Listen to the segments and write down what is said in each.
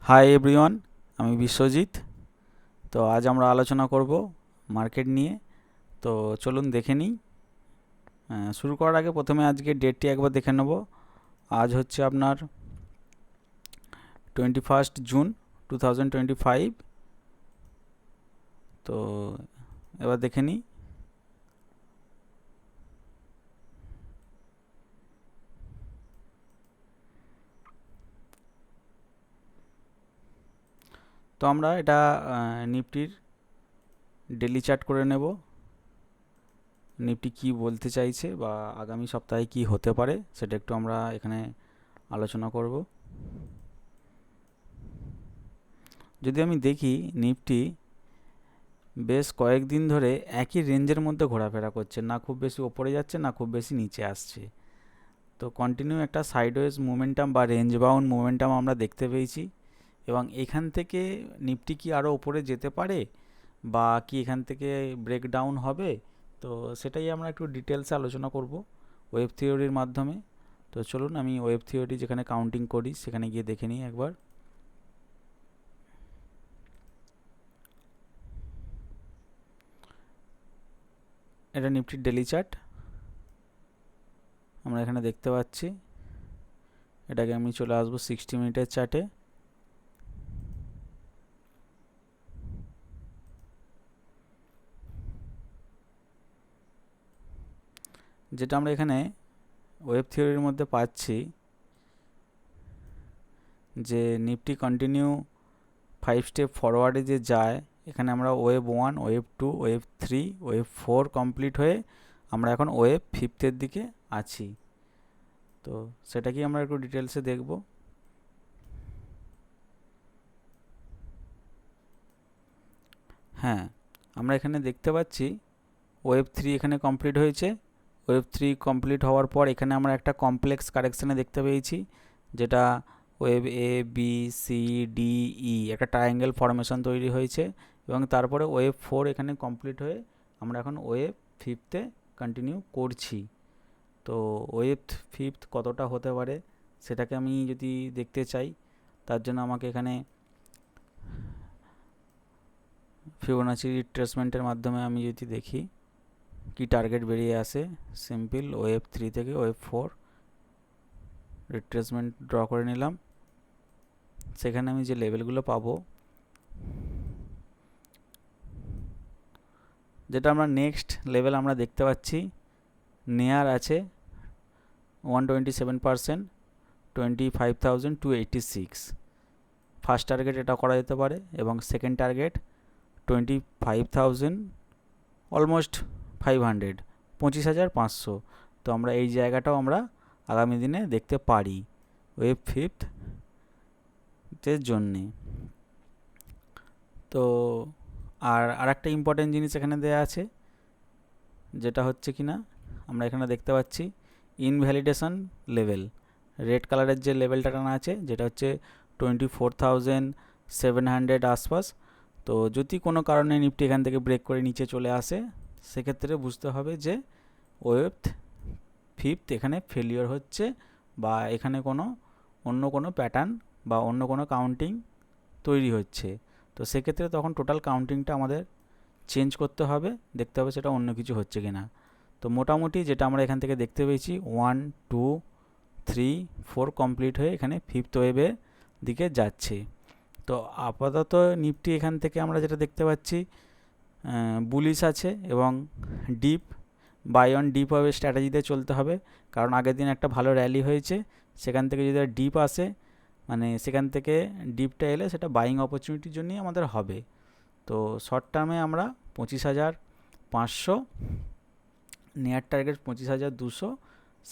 Hi everyone, আমি বিশ্বজিৎ। তো আজ আমরা আলোচনা করব মার্কেট নিয়ে। তো চলুন দেখে নিই। শুরু করার আগে প্রথমে আজকে ডেটটি একবার দেখে নেব। আজ হচ্ছে আপনার 21 জুন 2025। তো এবার দেখে নিই। তো আমরা এটা নিফটির ডেলি চার্ট করে নেব। নিফটি কি বলতে চাইছে বা আগামী সপ্তাহে কি হতে পারে সেটা একটু আমরা এখানে আলোচনা করব। যদি আমি দেখি, নিফটি বেশ কয়েকদিন ধরে একই রেঞ্জের মধ্যে ঘোরাফেরা করছে, না খুব বেশি ওপরে যাচ্ছে না খুব বেশি নিচে আসছে। তো কন্টিনিউ একটা সাইডওয়েজ মোমেন্টাম বা রেঞ্জ বাউন্ড মোমেন্টাম আমরা দেখতে পেয়েছি। এবং এখান থেকে নিফটি কি আরও ওপরে যেতে পারে বা কি এখান থেকে ব্রেকডাউন হবে, তো সেটাই আমরা একটু ডিটেলসে আলোচনা করব ওয়েব থিওরির মাধ্যমে। তো চলুন আমি ওয়েব থিওরি যেখানে কাউন্টিং করি সেখানে গিয়ে দেখে নিই একবার। এটা নিফটির ডেলি চার্ট আমরা এখানে দেখতে পাচ্ছি। এটাকে আমি চলে আসবো 60 মিনিটের চার্টে। যেটা আমরা এখানে ওয়েব থিওরির মধ্যে পাচ্ছি যে নিফটি কন্টিনিউ 5 স্টেপ ফরওয়ার্ডে যে যায়, এখানে আমরা wave 1, wave 2, wave 3, wave 4 complete হয়ে আমরা এখন ওয়েভ 5-এর দিকে আছি। তো সেটা কি আমরা একটু ডিটেলসে দেখব। হ্যাঁ, আমরা এখানে দেখতে পাচ্ছি ওয়েভ 3 এখানে কমপ্লিট হয়েছে। ওয়েভ 3 কমপ্লিট হওয়ার পর এখানে আমরা একটা কমপ্লেক্স কারেকশানে দেখতে পেয়েছি, যেটা wave A B C D E একটা ট্রায়াঙ্গেল ফরমেশন তৈরি হয়েছে। এবং তারপরে ওয়েভ 4 এখানে কমপ্লিট হয়ে আমরা এখন ওয়েভ 5-এ কন্টিনিউ করছি। তো ওয়েভ 5 কতটা হতে পারে সেটাকে আমি যদি দেখতে চাই, তার জন্য আমাকে এখানে ফিবোনাচি রিট্রেসমেন্টের মাধ্যমে আমি যদি দেখি কি টার্গেট বেরিয়ে আসে। সিম্পল ওয়েভ 3 থেকে ওয়েভ 4 রিট্রেসমেন্ট ড্র করে নিলাম। সেখানে আমি যে লেভেলগুলো পাবো, যেটা আমরা নেক্সট লেভেল আমরা দেখতে পাচ্ছি নেয়ার আছে 127%, 25,286। ফার্স্ট টার্গেট এটা করা যেতে পারে এবং সেকেন্ড টার্গেট 25,000, অলমোস্ট 500, 25,500। তো আমরা এই জায়গাটাও আমরা আগামী দিনে দেখতে পারি ওয়েভ 5-এর জন্যে। তো আর একটা ইম্পর্টেন্ট জিনিস এখানে দেওয়া আছে, যেটা হচ্ছে কিনা আমরা এখানে দেখতে পাচ্ছি ইনভ্যালিডেশন লেভেল। রেড কালারের যে লেভেলটা টানা আছে, যেটা হচ্ছে 24,700 আশপাশ। তো যদি কোনো কারণে নিফটি এখান থেকে ব্রেক করে নিচে চলে আসে, সেক্ষেত্রে বুঝতে হবে যে ওয়েভ 5 এখানে ফেলিওর হচ্ছে বা এখানে অন্য কোনো প্যাটার্ন বা অন্য কোনো কাউন্টিং তৈরি হচ্ছে। তো সেক্ষেত্রে তখন টোটাল কাউন্টিংটা আমাদের চেঞ্জ করতে হবে, দেখতে হবে সেটা অন্য কিছু হচ্ছে কি না। তো মোটামুটি যেটা আমরা এখান থেকে দেখতে পেয়েছি 1, 2, 3, 4 কমপ্লিট হয়ে এখানে 5th ওয়েভের দিকে যাচ্ছে। তো আপাতত নিফটি এখান থেকে আমরা যেটা দেখতে পাচ্ছি বুলিশ আছে এবং ডিপ বাই অন ডিপ হবে স্ট্র্যাটেজিতে চলতে হবে। কারণ আগের দিন একটা ভালো র্যালি হয়েছে, সেখান থেকে যদি ডিপ আসে, মানে সেখান থেকে ডিপটা এলে সেটা বাইং অপরচুনিটির জন্যই আমাদের হবে। তো শর্ট টার্মে আমরা 25,500, নেয়ার টার্গেট 25,200,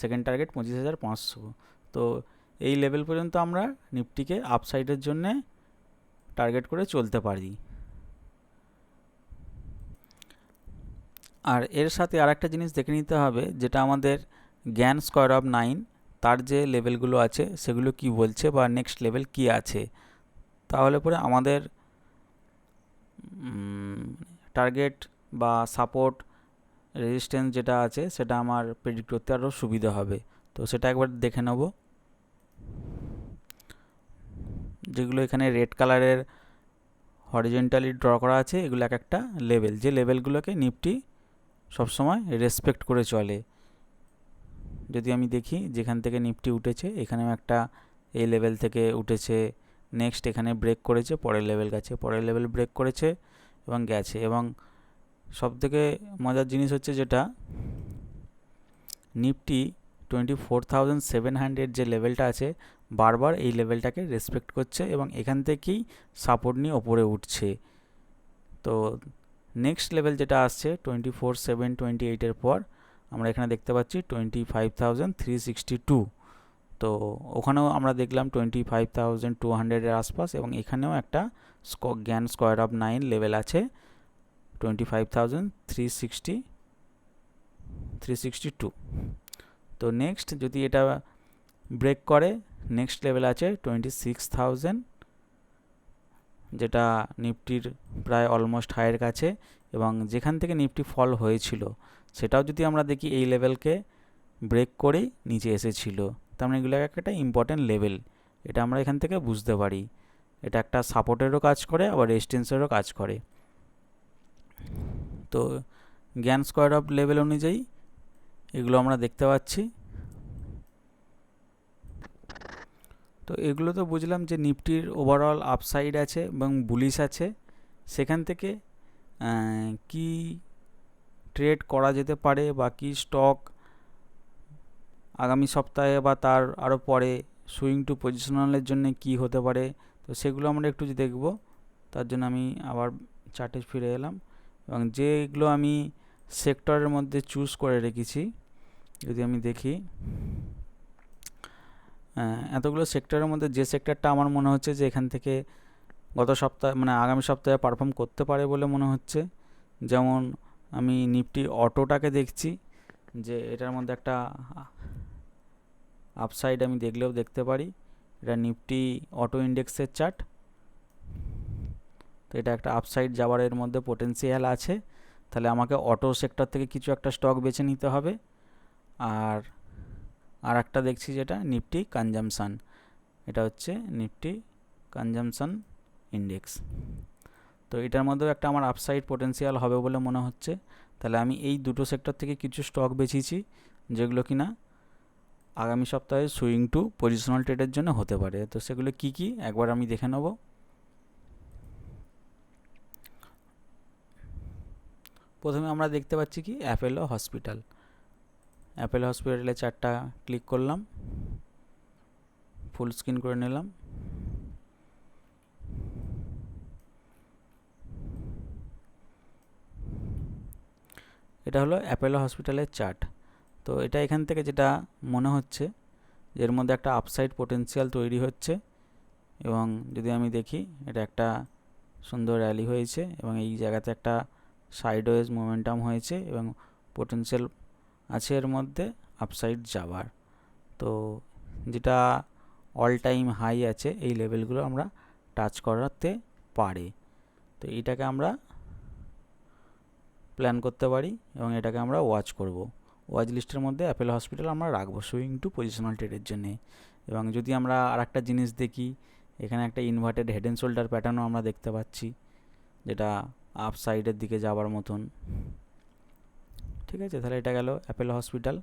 সেকেন্ড টার্গেট 25,500। তো এই লেভেল পর্যন্ত আমরা নিফটিকে আপসাইডের জন্যে টার্গেট করে চলতে পারি। আর এর সাথে আর একটা জিনিস দেখে নিতে হবে, যেটা আমাদের জ্ঞান স্কোয়ার অফ 9 তার যে লেভেলগুলো আছে সেগুলো কি বলছে বা নেক্সট লেভেল কি আছে। তাহলে পরে আমাদের টার্গেট বা সাপোর্ট রেজিস্ট্যান্স যেটা আছে সেটা আমার প্রেডিক্ট করতে আরও সুবিধা হবে। তো সেটা একবার দেখে নেব। যেগুলো এখানে রেড কালারের হরিজেন্টালি ড্র করা আছে, এগুলো এক একটা লেভেল, যে লেভেলগুলোকে নিফটি সবসময় রেসপেক্ট করে চলে। যদি আমি দেখি যেখান থেকে নিফটি উঠেছে, এখানেও একটা এই লেভেল থেকে উঠেছে, নেক্সট এখানে ব্রেক করেছে, পরের লেভেল গেছে, পরের লেভেল ব্রেক করেছে এবং গেছে। এবং সবথেকে মজার জিনিস হচ্ছে যেটা, নিফটি 24,700 যে লেভেলটা আছে, বারবার এই লেভেলটাকে রেসপেক্ট করছে এবং এখান থেকেই সাপোর্ট নিয়ে ওপরে উঠছে। তো নেক্সট লেভেল যেটা আসছে 24,728 পর, আমরা এখানে দেখতে পাচ্ছি 25,362। তো ওখানেও আমরা দেখলাম 25,200 আশপাশ, এবং এখানেও একটা জ্ঞান স্কোয়ার অফ 9 লেভেল আছে 25,362। তো নেক্সট যদি এটা ব্রেক করে, নেক্সট লেভেল আছে 26,000, যেটা নিফটির প্রায় অলমোস্ট হাইয়ের কাছে, এবং যেখান থেকে নিফটি ফল হয়েছিল সেটাও যদি আমরা দেখি এই লেভেলকে ব্রেক করেই নিচে এসেছিল। তার মানে এগুলো একটা ইম্পর্টেন্ট লেভেল, এটা আমরা এখান থেকে বুঝতে পারি। এটা একটা সাপোর্টেরও কাজ করে, আবার রেজিস্ট্যান্সেরও কাজ করে। তো জ্ঞান স্কোয়ার অফ লেভেল অনুযায়ী এগুলো আমরা দেখতে পাচ্ছি। তো এগুলো তো বুঝলাম যে নিফটির ওভারঅল আপসাইড আছে এবং বুলিশ আছে। সেখান থেকে কি ট্রেড করা যেতে পারে বা কি স্টক আগামী সপ্তাহে বা তার আরও পরে সুইং টু পজিশনালের জন্য কি হতে পারে, তো সেগুলো আমরা একটু দেখব। তার জন্য আমি আবার চার্টে ফিরে এলাম, এবং যেগুলো আমি সেক্টরের মধ্যে চুজ করে রেখেছি, যদি আমি দেখি এতগুলো সেক্টরের মধ্যে যে সেক্টরটা আমার মনে হচ্ছে যে এখান থেকে গত সপ্তাহে মানে আগামী সপ্তাহে পারফর্ম করতে পারে বলে মনে হচ্ছে, যেমন আমি নিফটি অটোটাকে দেখছি যে এটার মধ্যে একটা আপসাইড আমি দেখলেও দেখতে পারি। এটা নিফটি অটো ইন্ডেক্সের চার্ট, তো এটা একটা আপসাইড যাওয়ার এর মধ্যে পোটেন্সিয়াল আছে। তাহলে আমাকে অটো সেক্টর থেকে কিছু একটা স্টক বেছে নিতে হবে। আর একটা দেখছি যেটা নিফটি কনজামশান, এটা হচ্ছে নিফটি কনজামশান ইন্ডেক্স। তো এটার মধ্যেও একটা আমার আপসাইড পোটেন্সিয়াল হবে বলে মনে হচ্ছে। তাহলে আমি এই দুটো সেক্টর থেকে কিছু স্টক বেছেছি, যেগুলো কিনা আগামী সপ্তাহে সুইং টু পজিশনাল ট্রেডের জন্য হতে পারে। তো সেগুলো কি কি একবার আমি দেখে নেব। প্রথমে আমরা দেখতে পাচ্ছি কি অ্যাপেলো হসপিটাল। অ্যাপেলো হসপিটালের চার্টটা ক্লিক করলাম, ফুল স্ক্রিন করে নিলাম। এটা হলো অ্যাপেলো হসপিটালের চার্ট। তো এটা এখান থেকে যেটা মনে হচ্ছে যে এর মধ্যে একটা আপসাইড পোটেন্সিয়াল তৈরি হচ্ছে, এবং যদি আমি দেখি এটা একটা সুন্দর র্যালি হয়েছে এবং এই জায়গাতে একটা সাইডওয়েজ মোমেন্টাম হয়েছে এবং পোটেন্সিয়াল আছে এর মধ্যে আপসাইড যাওয়ার। তো যেটা অল টাইম হাই আছে এই লেভেলগুলো আমরা টাচ করাতে পারে। তো এইটাকে আমরা প্ল্যান করতে পারি এবং এটাকে আমরা ওয়াচ করব। ওয়াচ লিস্টের মধ্যে অ্যাপেলো হসপিটাল আমরা রাখবো সুইং টু পজিশনাল ট্রেডের জন্যে। এবং যদি আমরা আর একটা জিনিস দেখি, এখানে একটা ইনভার্টেড হেড অ্যান্ড শোল্ডার প্যাটার্নও আমরা দেখতে পাচ্ছি, যেটা আপ সাইডের দিকে যাওয়ার মতন। ঠিক আছে, তাহলে এটা গেল অ্যাপেলো হসপিটাল।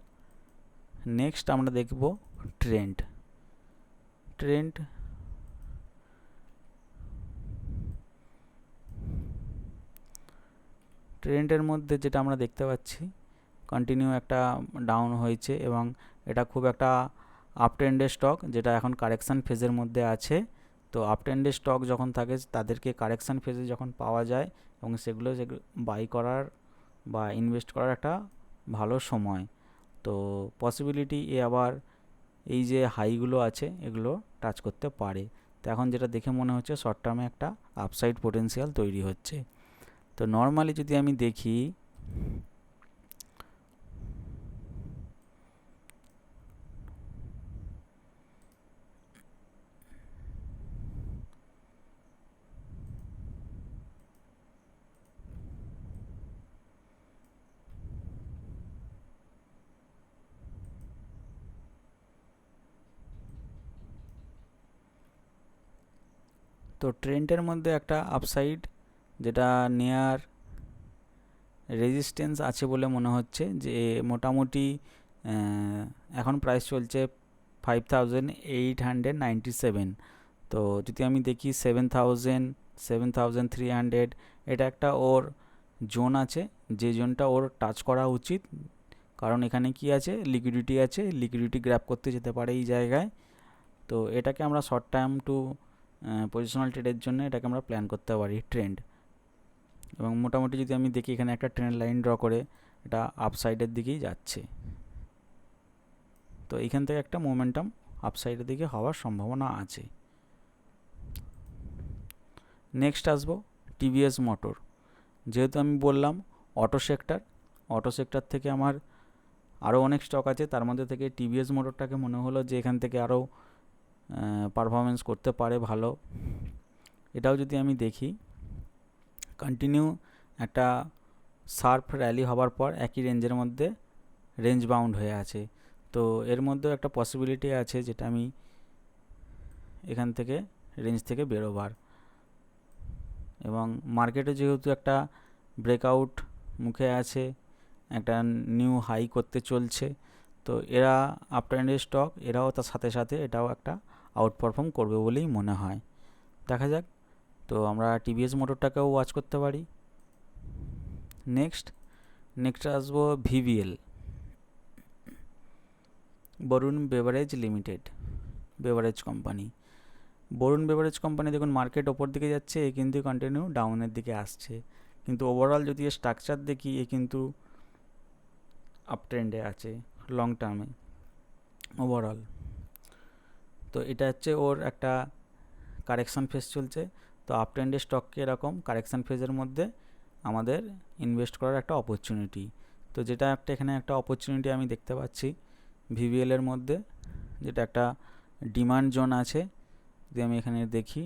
নেক্সট আমরা দেখব ট্রেন্ড। ট্রেন্ডের মধ্যে যেটা আমরা দেখতে পাচ্ছি, কন্টিনিউ একটা ডাউন হয়েছে এবং এটা খুব একটা আপ ট্রেন্ডের স্টক, যেটা এখন কারেকশান ফেজের মধ্যে আছে। তো আপ ট্রেন্ডের স্টক যখন থাকে তাদেরকে কারেকশান ফেজে যখন পাওয়া যায় এবং সেগুলো বাই করার বা ইনভেস্ট করার একটা ভালো সময়। তো পসিবিলিটি আবার এই যে হাইগুলো আছে এগুলো টাচ করতে পারে। তো এখন যেটা দেখে মনে হচ্ছে শর্ট টার্মে একটা আপসাইড পোটেন্সিয়াল তৈরি হচ্ছে। তো নর্মালি যদি আমি দেখি, তো ট্রেন্ডের মধ্যে একটা আপসাইড যেটা নেয়ার রেজিস্ট্যান্স আছে বলে মনে হচ্ছে, যে মোটামুটি এখন প্রাইস চলছে 5897। তো যদি আমি দেখি 7300, এটা একটা ওর জোন আছে, যে জোনটা ওর টাচ করা উচিত, কারণ এখানে কি আছে, লিকুইডিটি আছে, লিকুইডিটি গ্র্যাব করতে যেতে পারে এই জায়গায়। তো এটাকে আমরা শর্ট টার্ম টু পজিশনাল ট্রেডের জন্য এটাকে আমরা প্ল্যান করতে পারি ট্রেন্ড। এবং মোটামুটি যদি আমি দেখি এখানে একটা ট্রেন্ড লাইন ড্র করে এটা আপসাইডের দিকেই যাচ্ছে, তো এখান থেকে একটা মোমেন্টাম আপসাইডের দিকে হওয়ার সম্ভাবনা আছে। নেক্সট আসবো টিভিএস মোটর। যেহেতু আমি বললাম অটো সেক্টর থেকে আমার আরও অনেক স্টক আছে, তার মধ্যে থেকে টিভিএস মোটরটাকে মনে হলো যে এখান থেকে আরও পারফরমেন্স করতে পারে ভালো। এটাও যদি আমি দেখি, কন্টিনিউ একটা শার্প র্যালি হওয়ার পর একই রেঞ্জের মধ্যে রেঞ্জ বাউন্ড হয়ে আছে। তো এর মধ্যেও একটা পসিবিলিটি আছে যেটা আমি এখান থেকে রেঞ্জ থেকে বেরোবার, এবং মার্কেটে যেহেতু একটা ব্রেকআউট মুখে আছে, একটা নিউ হাই করতে চলছে, তো এরা আপ ট্রেন্ডের স্টক, এরাও তার সাথে সাথে এটাও একটা আউট পারফর্ম করবে বলেই মনে হয়। দেখা যাক। তো আমরা টিভিএস মোটরটাকেও ওয়াচ করতে পারি। নেক্সট আসবো VVL, Varun beverage limited, beverage company. Varun beverage company দেখুন মার্কেট ওপর দিকে যাচ্ছে, এ কিন্তু কন্টিনিউ ডাউনের দিকে আসছে, কিন্তু ওভারঅল যদি স্ট্রাকচার দেখি এ কিন্তু আপ ট্রেন্ডে আছে লং টার্মে ওভারঅল। তো এটা হচ্ছে ওর একটা কারেকশান ফেজ চলছে। তো আপ ট্রেন্ডের স্টককে এরকম কারেকশান ফেজের মধ্যে আমাদের ইনভেস্ট করার একটা অপরচুনিটি। তো যেটা একটা এখানে একটা অপরচুনিটি আমি দেখতে পাচ্ছি ভিভিএলের মধ্যে, যেটা একটা ডিমান্ড জোন আছে। যদি আমি এখানে দেখি,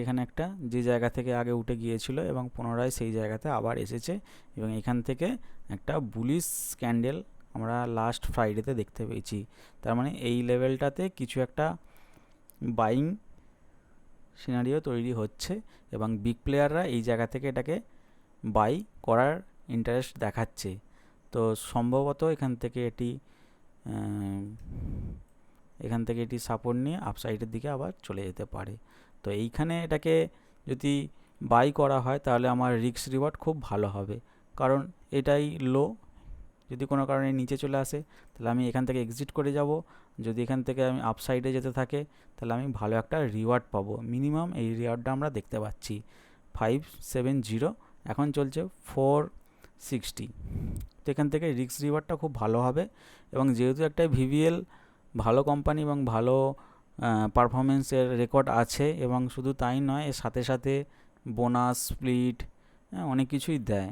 এখানে একটা যে জায়গা থেকে আগে উঠে গিয়েছিল এবং পুনরায় সেই জায়গাতে আবার এসেছে, এবং এখান থেকে একটা বুলিশ ক্যান্ডেল আমরা লাস্ট ফ্রাইডেতে দেখতে পেয়েছি। তার মানে এই লেভেলটাতে কিছু একটা বাইং সিনারিও তৈরি হচ্ছে, এবং বিগ প্লেয়াররা এই জায়গা থেকে এটাকে বাই করার ইন্টারেস্ট দেখাচ্ছে। তো সম্ভবত এখান থেকে এটি সাপোর্ট নিয়ে আপসাইডের দিকে আবার চলে যেতে পারে। তো এইখানে এটাকে যদি বাই করা হয় তাহলে আমার রিস্ক রিওয়ার্ড খুব ভালো হবে, কারণ এটাই লো। যদি কোনো কারণে নিচে চলে আসে তাহলে আমি এখান থেকে এক্সিট করে যাব। যদি এখান থেকে আমি আপসাইডে যেতে থাকে তাহলে আমি ভালো একটা রিওয়ার্ড পাবো। মিনিমাম এই রিওয়ার্ডটা আমরা দেখতে পাচ্ছি 570, এখন চলছে 460। তো এখান থেকে রিস্ক রিওয়ার্ডটা খুব ভালো হবে, এবং যেহেতু একটা ভিভিএল ভালো কোম্পানি এবং ভালো পারফরমেন্সের রেকর্ড আছে, এবং শুধু তাই নয় এর সাথে সাথে বোনাস স্প্লিট অনেক কিছুই দেয়।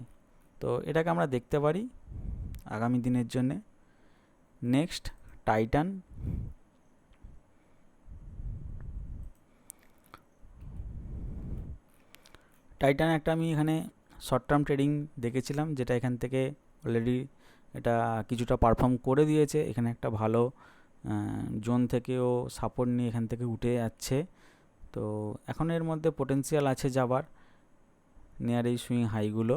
তো এটাকে আমরা দেখতে পারি আগামী দিনের জন্যে। Next Titan. একটা আমি এখানে শর্ট টার্ম ট্রেডিং দেখেছিলাম, যেটা এখান থেকে অলরেডি এটা কিছুটা পারফর্ম করে দিয়েছে। এখানে একটা ভালো জোন থেকেও সাপোর্ট নিয়ে এখান থেকে উঠে যাচ্ছে। তো এখন এর মধ্যে পোটেন্সিয়াল আছে যাবার নিয়ার এই সুইং হাইগুলো,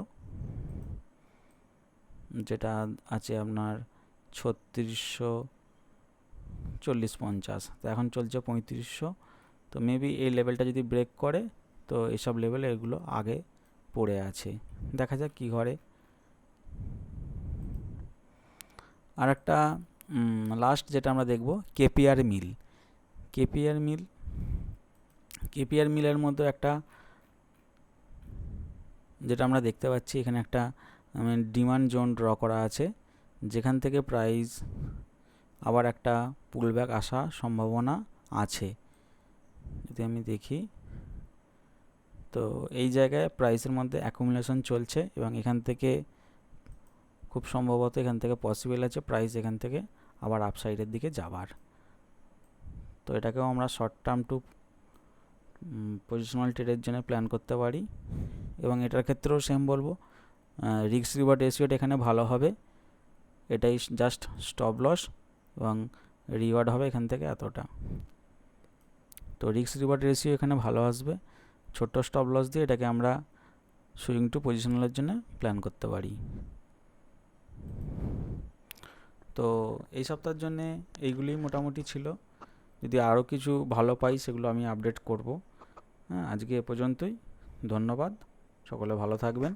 যেটা আছে আপনার 3640-50। তো এখন চলছে 3500। তো মেবি এই লেভেলটা যদি ব্রেক করে তো এইসব লেভেলে এগুলো আগে পড়ে আছে, দেখা যাক কী করে। আর একটা লাস্ট যেটা আমরা দেখব কেপিআর মিলের মধ্যে একটা যেটা আমরা দেখতে পাচ্ছি এখানে একটা ডিমান্ড জোন ড্র করা আছে, যেখান থেকে প্রাইস আবার একটা পুলব্যাক আসা সম্ভাবনা আছে। যদি আমি দেখি, তো এই জায়গায় প্রাইসের মধ্যে অ্যাকুমুলেশন চলছে, এবং এখান থেকে খুব সম্ভবত এখান থেকে পসিবল আছে প্রাইস এখান থেকে আবার আপসাইডের দিকে যাবার। তো এটাকেও আমরা শর্ট টার্ম টু পজিশনাল ট্রেডের জন্য প্ল্যান করতে পারি, এবং এটার ক্ষেত্রেও সেম বলবো, রিস্ক রিওয়ার্ড রেশিওটা এখানে ভালো হবে। এটাই জাস্ট স্টপ লস, এবং রিওয়ার্ড হবে এখান থেকে এতটা। তো রিস্ক রিওয়ার্ড রেশিও এখানে ভালো আসবে। ছোট্ট স্টপ লস দিয়ে এটাকে আমরা সুইং টু পজিশনালের জন্য প্ল্যান করতে পারি। তো এই সপ্তাহের জন্যে এইগুলি মোটামুটি ছিল। যদি আরও কিছু ভালো পাই সেগুলো আমি আপডেট করব। হ্যাঁ, আজকে এ পর্যন্তই। ধন্যবাদ, সকলে ভালো থাকবেন।